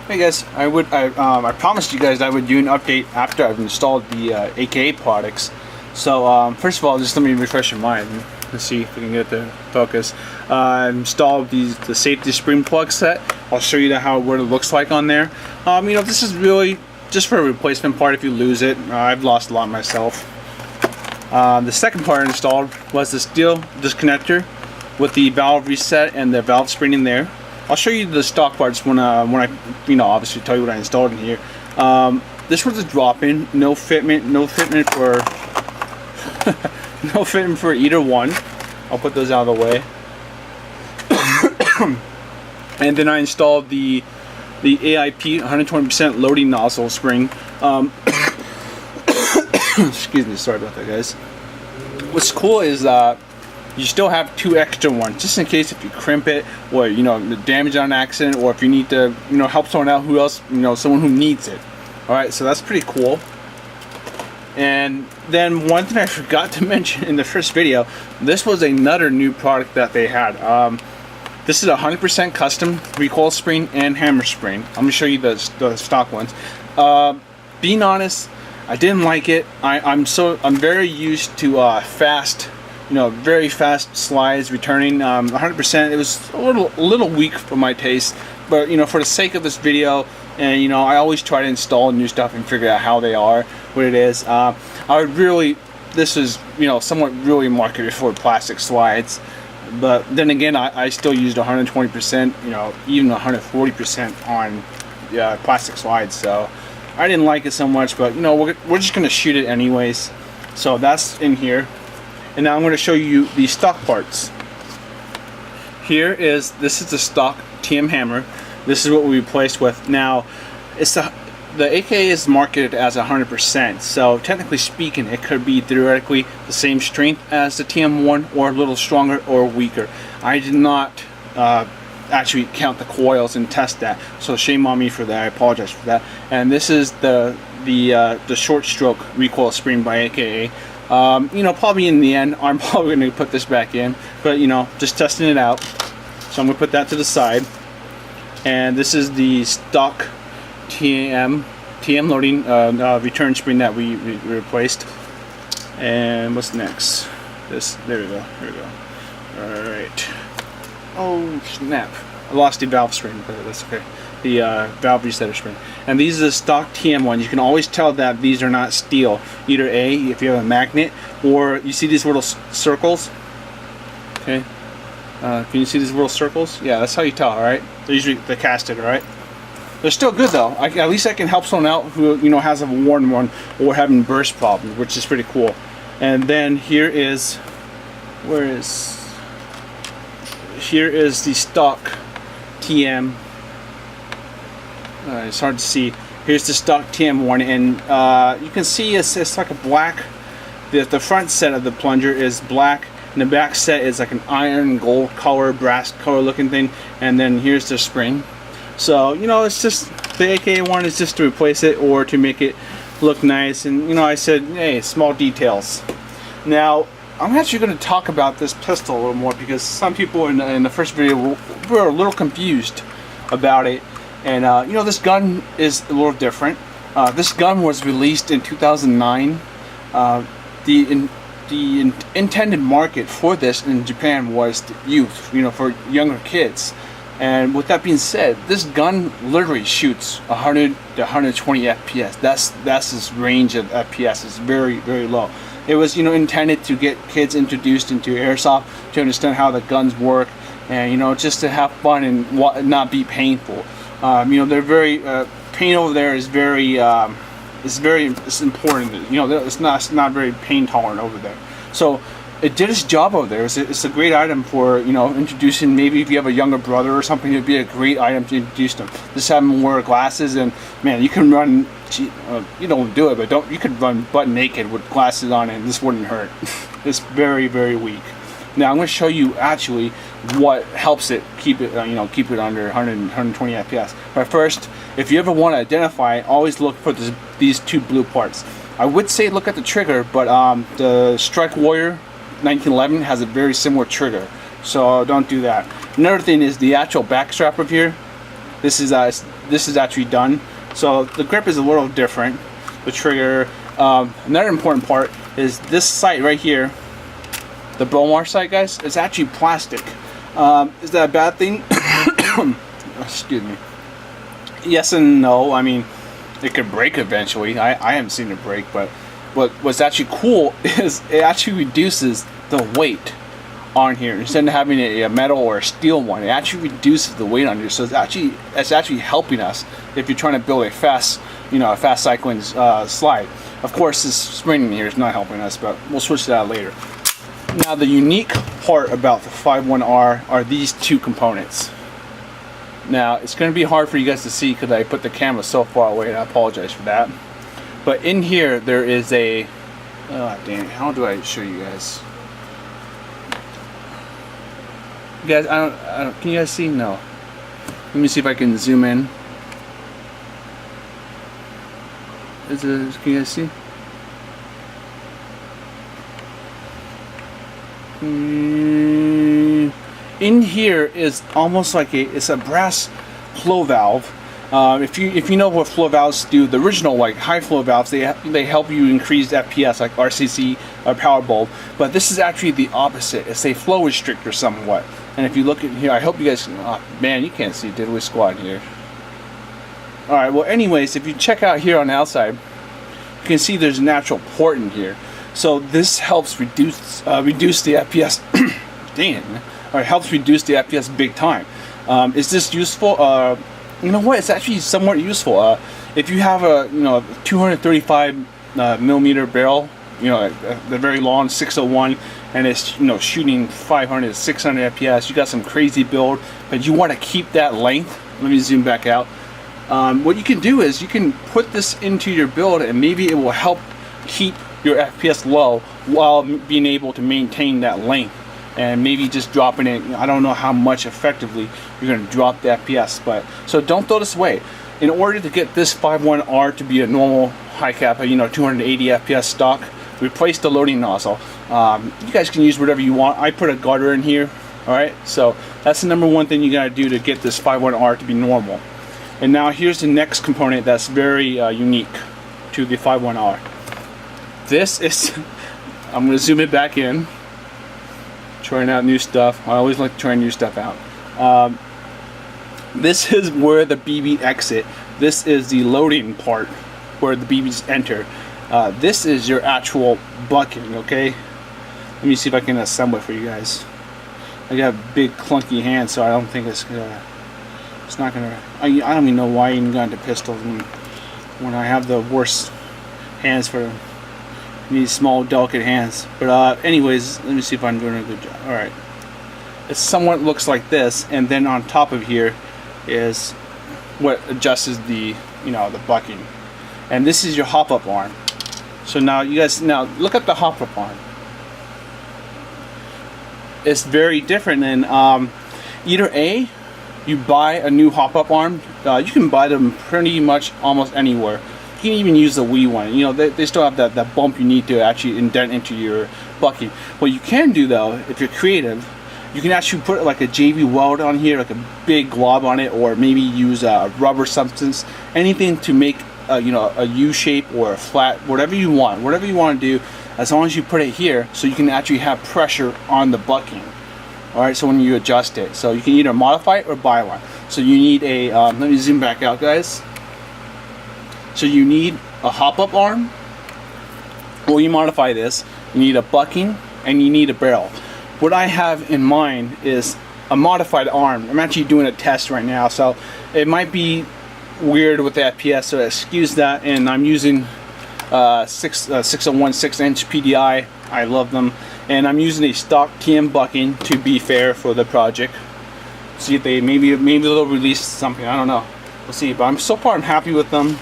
Hey guys, I promised you guys I would do an update after I've installed the a-a products. So first of all, just let me refresh your mind. Let's see if we can get the focus. I installed the safety spring plug set. I'll show you what it looks like on there. This is really just for a replacement part if you lose it. I've lost a lot myself. The second part installed was the steel disconnector with the valve reset and the valve spring in there. I'll show you the stock parts when I obviously tell you what I installed in here. This was a drop-in, no fitment for no fitment for either one. I'll put those out of the way. And then I installed the AIP 120% loading nozzle spring. Excuse me, sorry about that, guys. What's cool is you still have two extra ones, just in case if you crimp it, or damage on accident, or if you need to help someone out someone who needs it. All right, so that's pretty cool. And then one thing I forgot to mention in the first video, this was another new product that they had. This is 100% custom recoil spring and hammer spring. I'm gonna show you the stock ones. Being honest, I didn't like it. I'm very used to fast, very fast slides returning. 100%. It was a little weak for my taste, but for the sake of this video, and I always try to install new stuff and figure out how they are, what it is. This is somewhat really marketed for plastic slides, but then again, I still used 120%, even 140% on plastic slides. So I didn't like it so much, but we're just gonna shoot it anyways. So that's in here. And now I'm going to show you the stock parts. This is the stock TM hammer. This is what we replaced with. Now, the a-a is marketed as 100%. So technically speaking, it could be theoretically the same strength as the TM1, or a little stronger or weaker. I did not actually count the coils and test that, so shame on me for that. I apologize for that. And this is the short stroke recoil spring by a-a. Probably in the end, I'm probably going to put this back in, but just testing it out. So I'm going to put that to the side. And this is the stock TM loading return spring that we replaced. And what's next? There we go. All right. Oh snap! I lost the valve spring, but that's okay. The valve resetter spring. And these are the stock TM ones. You can always tell that these are not steel. Either A, if you have a magnet, or you see these little circles. Okay. Can you see these little circles? Yeah, that's how you tell. All right. They're usually casted. All right. They're still good though. At least I can help someone out who has a worn one or having burst problems, which is pretty cool. And then here is the stock TM. It's hard to see. Here's the stock TM one, and you can see it's like a black. The front set of the plunger is black, and the back set is like an iron gold color, brass color looking thing. And then here's the spring. So it's just the a-a one is just to replace it or to make it look nice. And I said, hey, small details. Now I'm actually going to talk about this pistol a little more, because some people in the first video were a little confused about it. And this gun is a little different. This gun was released in 2009. The intended market for this in Japan was the youth, for younger kids. And with that being said, this gun literally shoots 100 to 120 FPS. That's its range of FPS. It's very, very low. It was intended to get kids introduced into airsoft, to understand how the guns work, and just to have fun and not be painful. They're very pain over there is very it's important. It's not very pain tolerant over there. So it did its job over there. It's a great item for introducing. Maybe if you have a younger brother or something, it'd be a great item to introduce them. Just have them wear glasses, and man, you can run. You don't do it, but you could run butt naked with glasses on, and this wouldn't hurt. It's very, very weak. Now I'm going to show you actually what helps it keep it under 120 FPS. But first, if you ever want to identify, always look for these two blue parts. I would say look at the trigger, but the Strike Warrior 1911 has a very similar trigger, so don't do that. Another thing is the actual back strap of here. this is actually done. So the grip is a little different. The trigger. Another important part is this sight right here. The Bomar sight, guys, is actually plastic. Is that a bad thing? Excuse me. Yes and no. I mean, it could break eventually. I haven't seen it break, but what's actually cool is it actually reduces the weight on here. Instead of having a metal or a steel one, it actually reduces the weight on here. So it's actually helping us if you're trying to build a fast cycling slide. Of course, this spring in here is not helping us, but we'll switch to that later. Now, the unique part about the 5.1R are these two components. Now, it's going to be hard for you guys to see because I put the camera so far away, and I apologize for that. But in here, there is a... Oh, dang it. How do I show you guys? You guys, I don't... Can you guys see? No. Let me see if I can zoom in. Can you guys see? In here is almost like it's a brass flow valve. If you know what flow valves do, the original like high flow valves, they help you increase FPS like RCC or power bulb. But this is actually the opposite. It's a flow restrictor somewhat. And if you look at here, I hope you guys. Oh, man, you can't see diddly squat here. All right. Well, anyways, if you check out here on the outside, you can see there's a natural port in here. So this helps reduce the FPS. Damn. Or it helps reduce the FPS big time. Is this useful? You know what? It's actually somewhat useful. If you have a 235 millimeter barrel, the very long 601, and it's shooting 500 to 600 FPS, you got some crazy build, but you want to keep that length. Let me zoom back out. What you can do is you can put this into your build, and maybe it will help keep your FPS low while being able to maintain that length. And maybe just dropping it, I don't know how much effectively you're going to drop the FPS, but so don't throw this away. In order to get this 5.1R to be a normal high cap, 280 FPS stock, replace the loading nozzle. You guys can use whatever you want. I put a garter in here. All right, so that's the number one thing you got to do to get this 5.1R to be normal. And now here's the next component that's very unique to the 5.1R. This is, I'm going to zoom it back in. Trying out new stuff. I always like to try new stuff out. This is where the BB exit. This is the loading part where the BBs enter. This is your actual bucking, okay? Let me see if I can assemble it for you guys. I got big clunky hands, so I don't think it's not gonna. I don't even know why I even got into pistols when I have the worst hands for these small, delicate hands. But anyways, let me see if I'm doing a good job. All right, it somewhat looks like this, and then on top of here is what adjusts the the bucking, and this is your hop-up arm. So now you guys look at the hop-up arm. It's very different than either A, you buy a new hop-up arm. You can buy them pretty much almost anywhere. You can even use the Wii one. They still have that bump you need to actually indent into your bucking. What you can do though, if you're creative, you can actually put like a JV weld on here, like a big glob on it, or maybe use a rubber substance, anything to make a U shape or a flat, whatever you want to do, as long as you put it here, so you can actually have pressure on the bucking. All right, so when you adjust it, so you can either modify it or buy one. So you need a let me zoom back out, guys. So you need a hop-up arm, or you modify this. You need a bucking, and you need a barrel. What I have in mind is a modified arm. I'm actually doing a test right now, so it might be weird with the FPS, so excuse that. And I'm using 601 6-inch PDI. I love them, and I'm using a stock TM bucking to be fair for the project. See if maybe they'll release something. I don't know. We'll see. But so far I'm happy with them.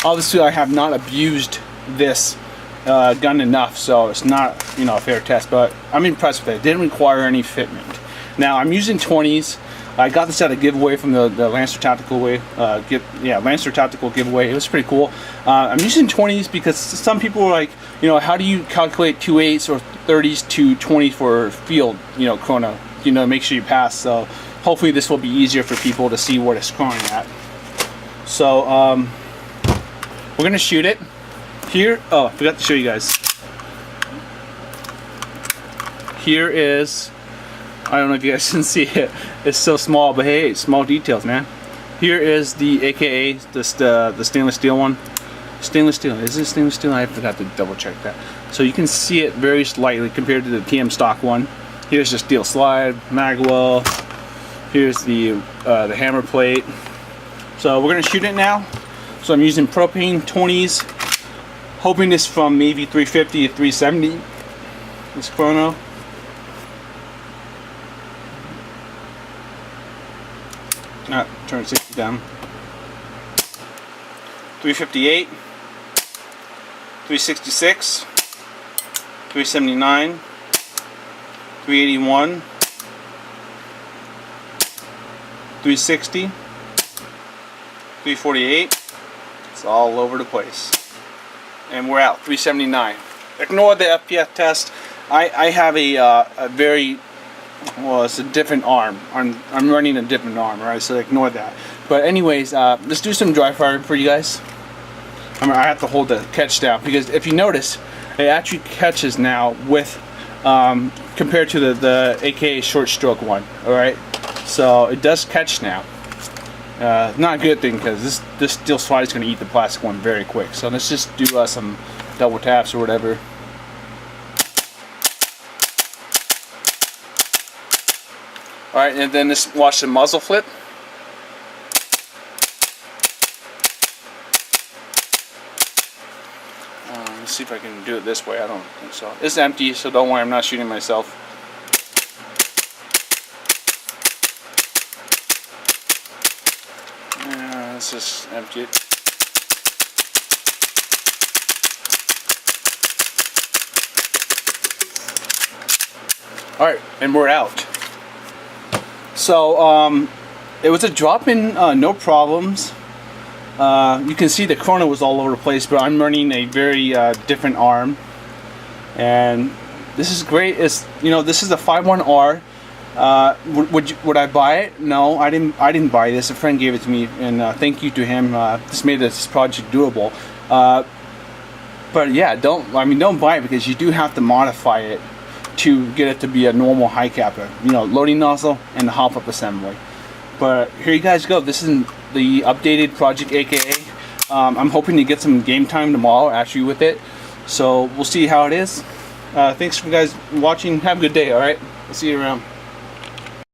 Obviously, I have not abused this gun enough, so it's not a fair test. But I'm impressed with it. It didn't require any fitment. Now I'm using 20s. I got this at a giveaway from the Lancer Tactical Lancer Tactical giveaway. It was pretty cool. I'm using 20s because some people are like, how do you calculate 2.8s or 30s to 20 for field, chrono, make sure you pass. So hopefully this will be easier for people to see where it's going at. So we're gonna shoot it here. Oh, I forgot to show you guys. Here is, I don't know if you guys can see it, it's so small, but hey, small details, man. Here is the AKA, the stainless steel one. Stainless steel, is it stainless steel? I forgot to double check that. So you can see it very slightly compared to the TM stock one. Here's the steel slide, magwell. Here's the hammer plate. So we're gonna shoot it now. So I'm using propane 20s, hoping this from maybe 350 to 370. This chrono. Turn 60 down. 358, 366, 379, 381, 360, 348. It's all over the place. And we're out, 379. Ignore the FPS test. I have a very, well, it's a different arm. I'm running a different arm, right? So ignore that. But anyways, let's do some dry fire for you guys. I have to hold the catch down because if you notice, it actually catches now with compared to the AKA short stroke one. All right, so it does catch now. Not a good thing because this steel slide is going to eat the plastic one very quick. So let's just do some double taps or whatever. All right, and then let's watch the muzzle flip. Let's see if I can do it this way. I don't think so. It's empty, so don't worry, I'm not shooting myself. Let's just empty it. Alright, and we're out. So, it was a drop-in, no problems. You can see the chrono was all over the place, but I'm running a very different arm, and this is great. It's, you know, this is a 5.1R. Would I buy it? No, I didn't buy this. A friend gave it to me, and thank you to him. This made this project doable. But yeah, don't buy it because you do have to modify it to get it to be a normal high capper. You know, loading nozzle and the hop up assembly. But here you guys go. This is the updated Project AKA. I'm hoping to get some game time tomorrow actually with it. So we'll see how it is. Thanks for you guys watching. Have a good day, alright? I'll see you around.